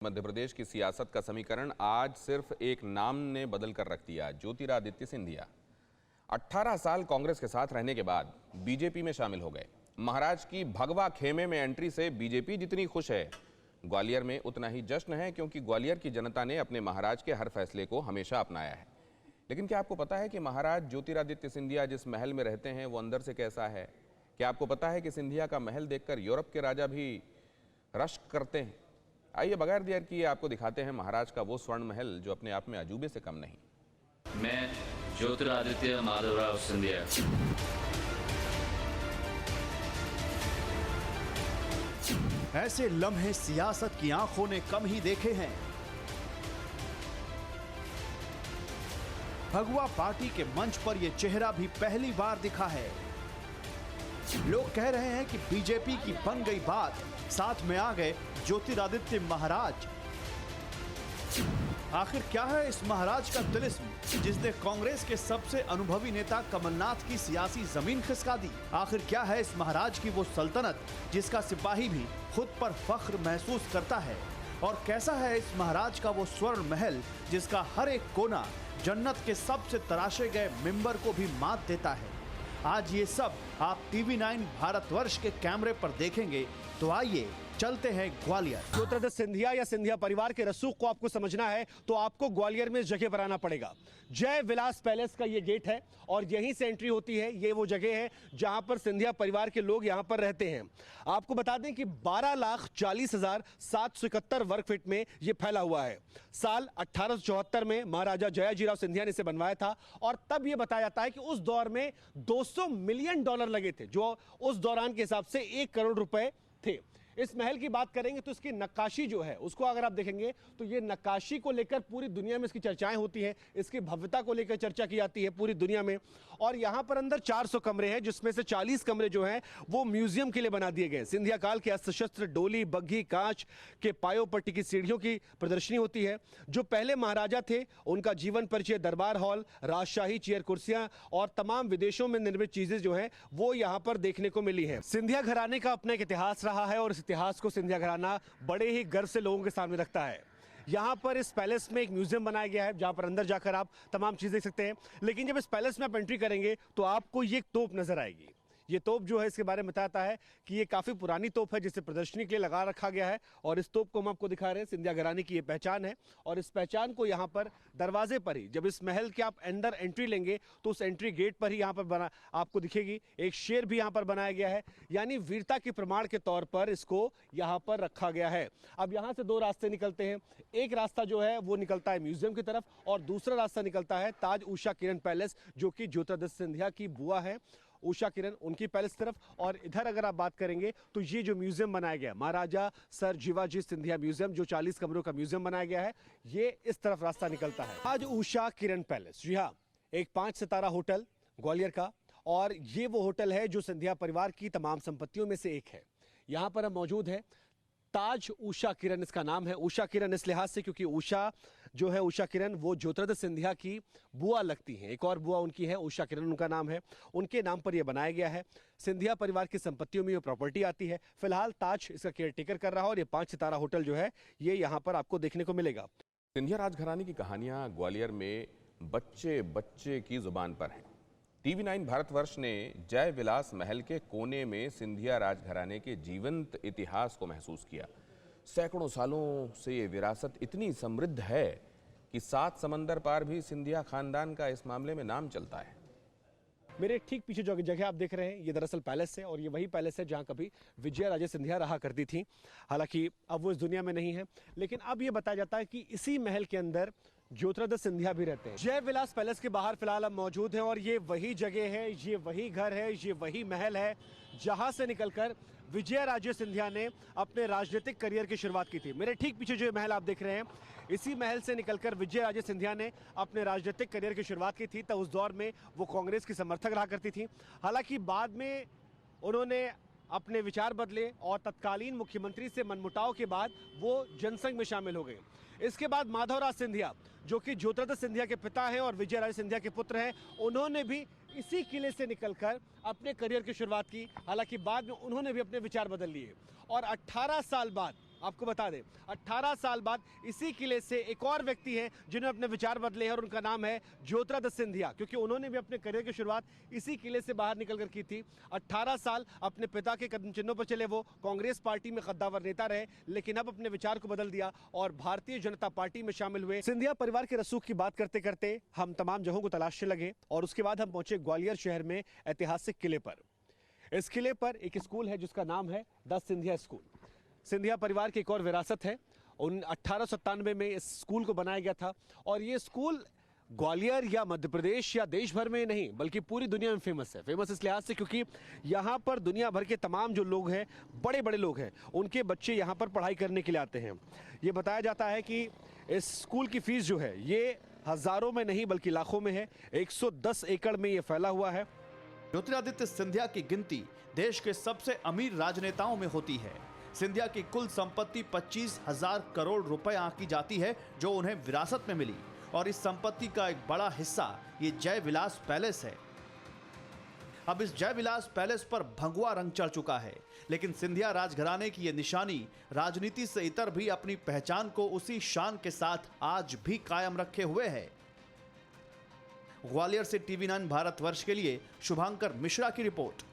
मध्य प्रदेश की सियासत का समीकरण आज सिर्फ एक नाम ने बदल कर रख दिया, ज्योतिरादित्य सिंधिया। 18 साल कांग्रेस के साथ रहने के बाद बीजेपी में शामिल हो गए। महाराज की भगवा खेमे में एंट्री से बीजेपी जितनी खुश है, ग्वालियर में उतना ही जश्न है, क्योंकि ग्वालियर की जनता ने अपने महाराज के हर फैसले को हमेशा अपनाया है। लेकिन क्या आपको पता है कि महाराज ज्योतिरादित्य सिंधिया जिस महल में रहते हैं वो अंदर से कैसा है? क्या आपको पता है कि सिंधिया का महल देखकर यूरोप के राजा भी रश्क करते हैं? आइए बगैर देर किए आपको दिखाते हैं महाराज का वो स्वर्ण महल जो अपने आप में अजूबे से कम नहीं। मैं ज्योतिरादित्य माधवराव सिंधिया ऐसे लम्हे सियासत की आंखों ने कम ही देखे हैं। भगवा पार्टी के मंच पर यह चेहरा भी पहली बार दिखा है। लोग कह रहे हैं कि बीजेपी की बन गई बात, साथ में आ गए ज्योतिरादित्य महाराज। आखिर क्या है इस महाराज का तिलिस्म जिसने कांग्रेस के सबसे अनुभवी नेता कमलनाथ की सियासी जमीन खिसका दी? आखिर क्या है इस महाराज की वो सल्तनत जिसका सिपाही भी खुद पर फख्र महसूस करता है? और कैसा है इस महाराज का वो स्वर्ण महल जिसका हर एक कोना जन्नत के सबसे तराशे गए मिंबर को भी मात देता है? आज ये सब आप TV9 भारतवर्ष के कैमरे पर देखेंगे, तो आइए चलते हैं ग्वालियर। ज्योतिरादित्य सिंधिया या सिंधिया परिवार के रसूख को आपको समझना है तो आपको ग्वालियर में इस जगह पर आना पड़ेगा। जय विलास पैलेस का ये गेट है और यहीं से एंट्री होती है। ये वो जगह है जहां पर सिंधिया परिवार के लोग यहां पर रहते हैं। आपको बता दें कि 12,40,771 वर्ग फीट में ये फैला हुआ है। साल 1874 में महाराजा जयाजीराव सिंधिया ने इसे बनवाया था और तब यह बताया जाता है कि उस दौर में $200 मिलियन लगे थे, जो उस दौरान के हिसाब से 1 करोड़ रुपए थे। इस महल की बात करेंगे तो इसकी नक्काशी जो है उसको अगर आप देखेंगे तो ये नक्काशी को लेकर पूरी दुनिया में इसकी चर्चाएं होती हैं, इसकी भव्यता को लेकर चर्चा की जाती है पूरी दुनिया में। और यहां पर अंदर 400 कमरे हैं, जिसमें से 40 कमरे जो हैं वो म्यूजियम के लिए बना दिए गए। सिंधिया काल के अस्त्र शस्त्र, डोली, बग्घी, कांच के पायों पट्टी की सीढ़ियों की प्रदर्शनी होती है। जो पहले महाराजा थे उनका जीवन परिचय, दरबार हॉल, राजशाही चेयर कुर्सियां और तमाम विदेशों में निर्मित चीजें जो हैं वो यहां पर देखने को मिली है। सिंधिया घराने का अपना एक इतिहास रहा है और इतिहास को सिंधिया घराना बड़े ही गर्व से लोगों के सामने रखता है। यहाँ पर इस पैलेस में एक म्यूजियम बनाया गया है जहाँ पर अंदर जाकर आप तमाम चीज़ देख सकते हैं। लेकिन जब इस पैलेस में आप एंट्री करेंगे तो आपको ये एक तोप नजर आएगी। ये तोप जो है इसके बारे में बताता है कि ये काफ़ी पुरानी तोप है जिसे प्रदर्शनी के लिए लगा रखा गया है। और इस तोप को हम आपको दिखा रहे हैं, सिंधिया घराने की ये पहचान है। और इस पहचान को यहाँ पर दरवाजे पर ही, जब इस महल के आप अंदर एंट्री लेंगे तो उस एंट्री गेट पर ही यहाँ पर बना आपको दिखेगी एक शेर भी यहाँ पर बनाया गया है, यानी वीरता के प्रमाण के तौर पर इसको यहाँ पर रखा गया है। अब यहाँ से 2 रास्ते निकलते हैं। एक रास्ता जो है वो निकलता है म्यूजियम की तरफ और दूसरा रास्ता निकलता है ताज उषा किरण पैलेस, जो कि ज्योतिरादित्य सिंधिया की बुआ है उषा किरण, उनकी पैलेस तरफ। और इधर अगर आप बात करेंगे तो ये जो म्यूजियम बनाया गया महाराजा सर जीवाजी सिंधिया म्यूजियम, जो 40 कमरों का म्यूजियम बनाया गया है, ये इस तरफ रास्ता निकलता है। आज उषा किरण पैलेस, जी हाँ, एक 5 सितारा होटल ग्वालियर का, और ये वो होटल है जो सिंधिया परिवार की तमाम संपत्तियों में से एक है। यहाँ पर हम मौजूद है। ताज उषा किरण इसका नाम है। उषा किरण इस लिहाज से क्योंकि उषा जो है, उषा किरण वो ज्योतिरादित्य सिंधिया की बुआ लगती हैं। एक और बुआ उनकी है, उषा किरण उनका नाम है, उनके नाम पर यह बनाया गया है। सिंधिया परिवार की संपत्तियों में ये प्रॉपर्टी आती है। फिलहाल ताज इसका केयर टेकर कर रहा है और ये 5 सितारा होटल जो है ये यहाँ पर आपको देखने को मिलेगा। सिंधिया राजघराने की कहानियां ग्वालियर में बच्चे बच्चे की जुबान पर हैं। TV9 भारतवर्ष ने जय विलास महल के कोने में सिंधिया राजघराने के जीवंत इतिहास को महसूस किया। सैकड़ों सालों से ये विरासत इतनी समृद्ध है कि 7 समंदर पार भी सिंधिया खानदान का इस मामले में नाम चलता है। मेरे ठीक पीछे जो जगह आप देख रहे हैं ये दरअसल पैलेस है और ये वही पैलेस है जहां कभी विजया राजे सिंधिया रहा करती थी। हालांकि अब वो इस दुनिया में नहीं है, लेकिन अब ये बताया जाता है कि इसी महल के अंदर ज्योतिरादित्य सिंधिया भी रहते हैं। जय विलास पैलेस के बाहर फिलहाल हम मौजूद हैं और ये वही जगह है, ये वही घर है, ये वही महल है जहां से निकलकर विजया राजे सिंधिया ने अपने राजनीतिक करियर की शुरुआत की थी। मेरे ठीक पीछे जो महल आप देख रहे हैं, इसी महल से निकलकर विजया राजे सिंधिया ने अपने राजनीतिक करियर की शुरुआत की थी। तो उस दौर में वो कांग्रेस की समर्थक रहा करती थी। हालांकि बाद में उन्होंने अपने विचार बदले और तत्कालीन मुख्यमंत्री से मनमुटाव के बाद वो जनसंघ में शामिल हो गए। इसके बाद माधवराज सिंधिया, जो कि ज्योतिरादित्य सिंधिया के पिता हैं और विजय राजे सिंधिया के पुत्र हैं, उन्होंने भी इसी किले से निकलकर अपने करियर की शुरुआत की। हालांकि बाद में उन्होंने भी अपने विचार बदल लिए और 18 साल बाद आपको बता दें 18 साल बाद इसी किले से एक और व्यक्ति हैं जिन्होंने अपने विचार बदले हैं और उनका नाम है ज्योतिरादित्य सिंधिया, क्योंकि उन्होंने भी अपने करियर की शुरुआत इसी किले से बाहर निकलकर की थी। 18 साल अपने पिता के कदम चिन्हों पर चले, वो कांग्रेस पार्टी में कद्दावर नेता रहे, लेकिन अब अपने विचार को बदल दिया और भारतीय जनता पार्टी में शामिल हुए। सिंधिया परिवार के रसूख की बात करते करते हम तमाम जगहों को तलाशने लगे और उसके बाद हम पहुंचे ग्वालियर शहर में ऐतिहासिक किले पर। इस किले पर एक स्कूल है जिसका नाम है द सिंधिया स्कूल। सिंधिया परिवार की एक और विरासत है। 1897 में इस स्कूल को बनाया गया था और ये स्कूल ग्वालियर या मध्य प्रदेश या देश भर में नहीं बल्कि पूरी दुनिया में फेमस है। फेमस इस लिहाज से क्योंकि यहाँ पर दुनिया भर के तमाम जो लोग हैं, बड़े बड़े लोग हैं, उनके बच्चे यहाँ पर पढ़ाई करने के लिए आते हैं। ये बताया जाता है कि इस स्कूल की फीस जो है ये हजारों में नहीं बल्कि लाखों में है। 110 एकड़ में ये फैला हुआ है। ज्योतिरादित्य सिंधिया की गिनती देश के सबसे अमीर राजनेताओं में होती है। सिंधिया की कुल संपत्ति 25,000 करोड़ रुपए आंकी जाती है जो उन्हें विरासत में मिली और इस संपत्ति का एक बड़ा हिस्सा ये जय विलास पैलेस है। अब इस जय विलास पैलेस पर भगवा रंग चढ़ चुका है, लेकिन सिंधिया राजघराने की ये निशानी राजनीति से इतर भी अपनी पहचान को उसी शान के साथ आज भी कायम रखे हुए है। ग्वालियर से TV9 भारतवर्ष के लिए शुभांकर मिश्रा की रिपोर्ट।